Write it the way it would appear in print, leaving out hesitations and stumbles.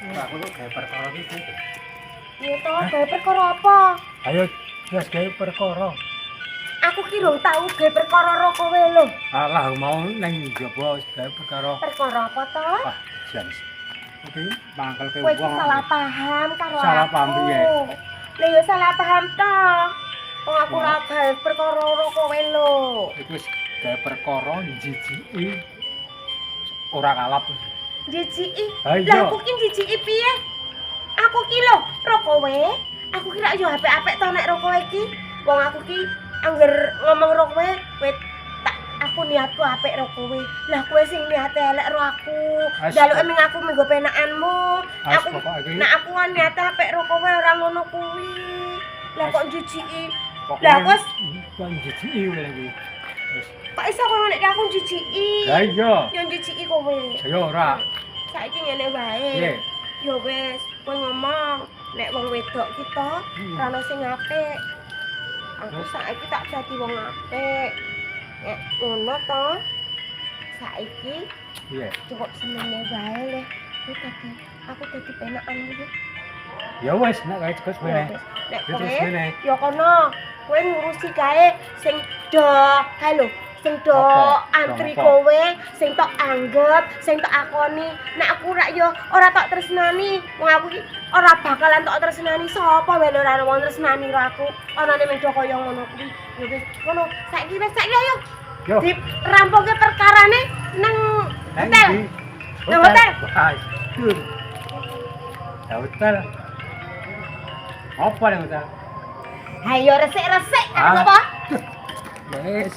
Aku kok gawe perkara iki. Iya toh, gawe perkara apa? Ayo wis gawe perkara. Aku ki rong tau gawe perkara ro kowe lho. Alah mau ning njaba wis gawe perkara. Perkara apa toh? Wah, jan. Iki mangkel ke Kowe iki wong. salah paham karo Salah aku. paham piye? Lah ya salah paham toh. Wong aku ora gawe perkara ro kowe lho. Iku wis gawe perkara njijiki. Ora kalap. Jijiki. Ha, iya. Lah aku ki jijiki piye? Aku ki lho ro kowe. Aku kira yo apik-apik to nek ro kowe iki. Wong aku ki angger ngomong ro kowe, aku niatku apik ro kowe. Lah kowe sing niate elek ro aku. Jaluke ning aku minggo penakanmu. Aku nek aku kan niate apik ro kowe ora ngono kuwi. Lah kok jijiki. Lah wis kok njijiki kowe iki. Wis. Kok iso kowe nek aku jijiki? Lah iya. Yo jijiki kowe. Ya ora. Saiki ngene wae. Piye? Yo wis, kowe ngomong nek wong wedok kita ora ono sing apik. Aku saiki tak dadi wong apik. Nek ngono to. Saiki Piye? cukup senenge wae le. Aku dadi penakanmu iki. Ya wis nek gawe cukup Ya ngene. wis. Nek Terus kowe ngene. yo kono, kowe ngurusi kae sing do, kae lho, sing do Apa? antri Apa? kowe, sing tok anggap, sing tok akoni. Nek aku rak yo ora tok tresnani, wong aku iki ora bakalan tok tresnani sapa wae lho ora wong tresnani karo aku. Anane mung do kaya ngono kuwi. Ya wis, ngono. Saiki wis saiki ayo. Yo. Dirampoke perkarane nang hotel. Nang hotel. Aduh. Ya hotel. Apa ning hotel? Ayo resik-resik Ah. apa? Wis.